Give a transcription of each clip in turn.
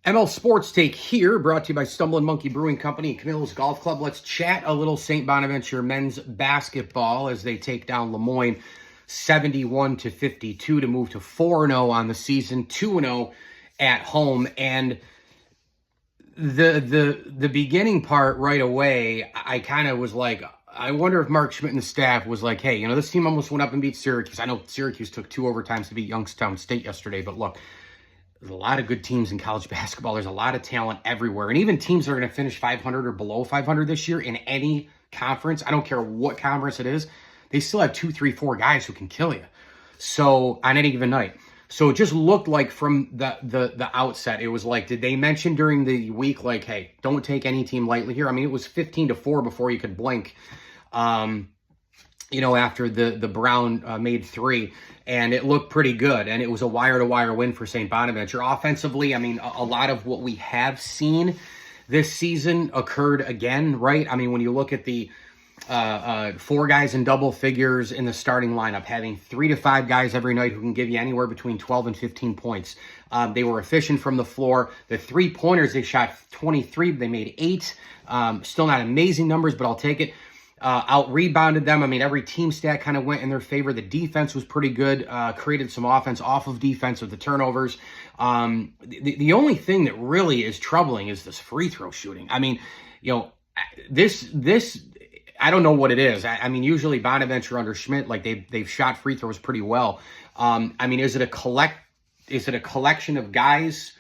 ML Sports Take here, brought to you by Stumbling Monkey Brewing Company and Camille's Golf Club. Let's chat a little St. Bonaventure men's basketball as they take down Moyne 71-52 to move to 4-0 on the season, 2-0 at home. And the beginning part right away, I kind of was like, I wonder if Mark Schmidt and the staff was like, hey, this team almost went up and beat Syracuse. I know Syracuse took 2 overtimes to beat Youngstown State yesterday, but look, there's a lot of good teams in college basketball. There's a lot of talent everywhere. And even teams that are going to finish 500 or below 500 this year in any conference, I don't care what conference it is, they still have 2, 3, 4 guys who can kill you. So on any given night. So it just looked like from the outset, it was like, did they mention during the week, like, hey, don't take any team lightly here? I mean, it was 15-4 before you could blink. After the Brown made 3, and it looked pretty good, and it was a wire-to-wire win for St. Bonaventure. Offensively, I mean, a lot of what we have seen this season occurred again, right? I mean, when you look at the 4 guys in double figures in the starting lineup, having 3 to 5 guys every night who can give you anywhere between 12 and 15 points. They were efficient from the floor. The 3-pointers, they shot 23, they made 8. Still not amazing numbers, but I'll take it. Out-rebounded them. I mean, every team stat kind of went in their favor. The defense was pretty good, created some offense off of defense with the turnovers. The only thing that really is troubling is this free throw shooting. I mean, this I don't know what it is. I mean, usually Bonaventure under Schmidt, like they've shot free throws pretty well. I mean, is it a collection of guys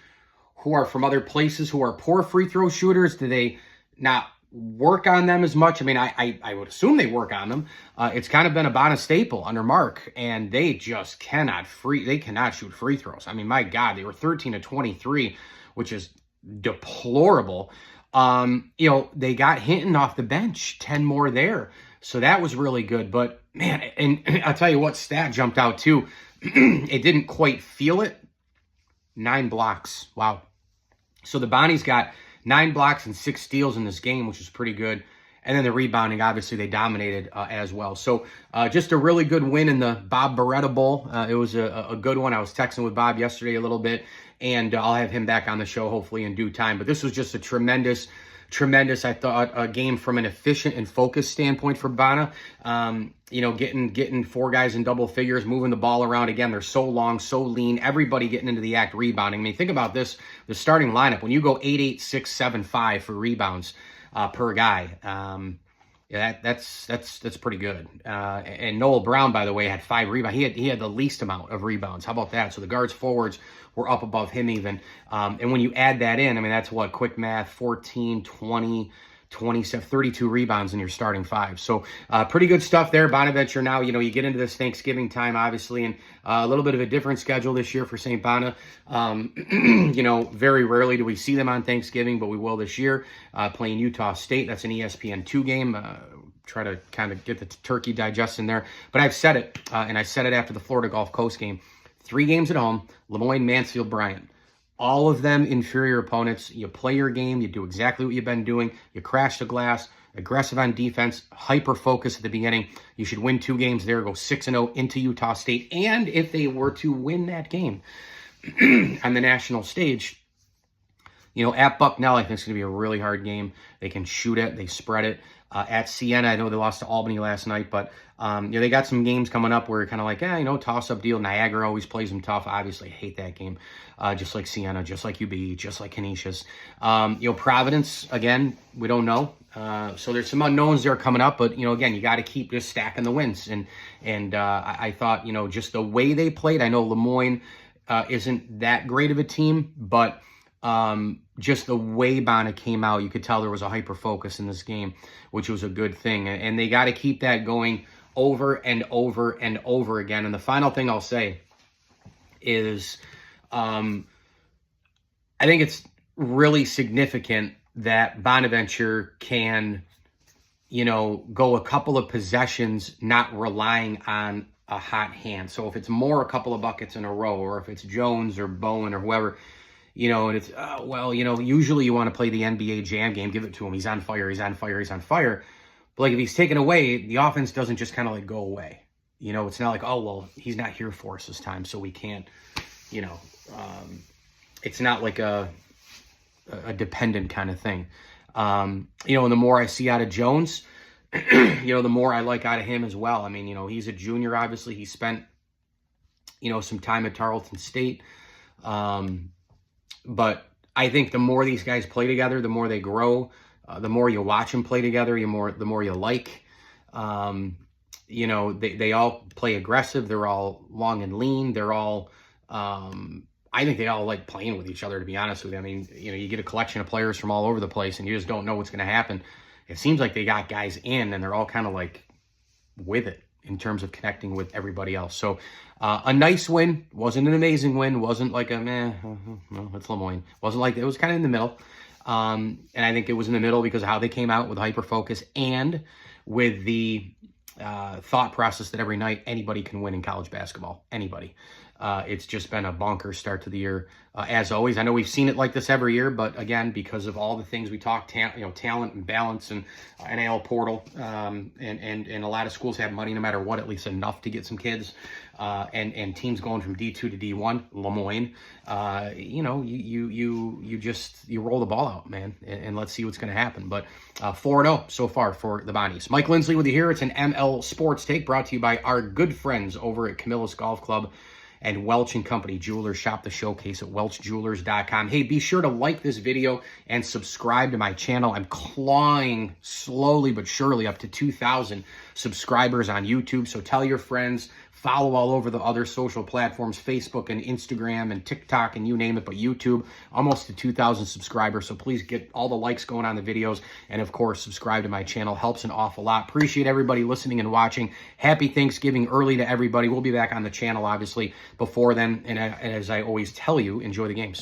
who are from other places who are poor free throw shooters? Do they not work on them as much? I mean, I would assume they work on them. It's kind of been a Bonus staple under Mark, and they just cannot shoot free throws. I mean, my God, they were 13-23, which is deplorable. They got Hinton off the bench, 10 more there. So that was really good. But man, and I'll tell you what stat jumped out too. It didn't quite feel it. 9 blocks. Wow. So the Bonnies got 9 blocks and 6 steals in this game, which is pretty good. And then the rebounding, obviously, they dominated as well. So just a really good win in the Bob Beretta Bowl. It was a good one. I was texting with Bob yesterday a little bit, and I'll have him back on the show hopefully in due time. But this was just a tremendous, I thought, a game from an efficient and focused standpoint for Bana. Getting 4 guys in double figures, moving the ball around. Again, they're so long, so lean. Everybody getting into the act, rebounding. I mean, think about this. The starting lineup, when you go 8, 6, 7, 5 for rebounds per guy, that's pretty good. And Noel Brown, by the way, had 5 rebounds. He had the least amount of rebounds. How about that? So the guards, forwards were up above him even. And when you add that in, I mean, that's what, quick math, 14, 20, 27, 32 rebounds in your starting 5. So pretty good stuff there. Bonaventure now, you get into this Thanksgiving time, obviously, and a little bit of a different schedule this year for St. Bona. Very rarely do we see them on Thanksgiving, but we will this year, playing Utah State. That's an ESPN2 game. Try to kind of get the turkey digest in there. But I've said it, and I said it after the Florida Gulf Coast game. 3 games at home, Lemoyne, Mansfield, Bryant. All of them inferior opponents. You play your game. You do exactly what you've been doing. You crash the glass, aggressive on defense, hyper-focus at the beginning. You should win 2 games there, go 6-0 into Utah State. And if they were to win that game on the national stage, at Bucknell, I think it's going to be a really hard game. They can shoot it. They spread it. At Siena, I know they lost to Albany last night, but they got some games coming up where you're kind of like, toss-up deal. Niagara always plays them tough. Obviously, I hate that game, just like Siena, just like UB, just like Canisius. Providence, again, we don't know. So there's some unknowns there coming up, but, again, you got to keep just stacking the wins. And I thought, just the way they played, I know Lemoyne isn't that great of a team, but just the way Bona came out, you could tell there was a hyper focus in this game, which was a good thing. And they got to keep that going over and over and over again. And the final thing I'll say is I think it's really significant that Bonaventure can, go a couple of possessions not relying on a hot hand. So if it's more a couple of buckets in a row, or if it's Jones or Bowen or whoever, and it's, usually you want to play the NBA Jam game, give it to him. He's on fire, he's on fire, he's on fire. But, like, if he's taken away, the offense doesn't just kind of, like, go away. It's not like, oh, well, he's not here for us this time, so we can't, it's not like a, a dependent kind of thing. And the more I see out of Jones, the more I like out of him as well. I mean, he's a junior, obviously. He spent, some time at Tarleton State. But I think the more these guys play together, the more they grow. The more you watch them play together, the more you like. They all play aggressive. They're all long and lean. They're all, I think they all like playing with each other, to be honest with you. I mean, you get a collection of players from all over the place and you just don't know what's going to happen. It seems like they got guys in and they're all kind of like with it in terms of connecting with everybody else. So a nice win. Wasn't an amazing win. Wasn't like a no, it's Moyne. Wasn't like, it was kind of in the middle. And I think it was in the middle because of how they came out with hyper focus and with the thought process that every night anybody can win in college basketball. Anybody. It's just been a bonkers start to the year. As always, I know we've seen it like this every year, but again, because of all the things we talk, talent and balance and NIL portal, and a lot of schools have money no matter what, at least enough to get some kids, and teams going from D2 to D1, Moyne, you roll the ball out, man, and let's see what's going to happen. But 4-0 so far for the Bonnies. Mike Lindsley with you here. It's an ML Sports Take brought to you by our good friends over at Camillus Golf Club and Welch & Company Jewelers. Shop the showcase at welchjewelers.com. Hey, be sure to like this video and subscribe to my channel. I'm clawing slowly but surely up to 2,000 subscribers on YouTube. So tell your friends, follow all over the other social platforms, Facebook and Instagram and TikTok and you name it, but YouTube, almost to 2,000 subscribers. So please get all the likes going on the videos. And of course, subscribe to my channel. Helps an awful lot. Appreciate everybody listening and watching. Happy Thanksgiving early to everybody. We'll be back on the channel, obviously, before then. And as I always tell you, enjoy the games.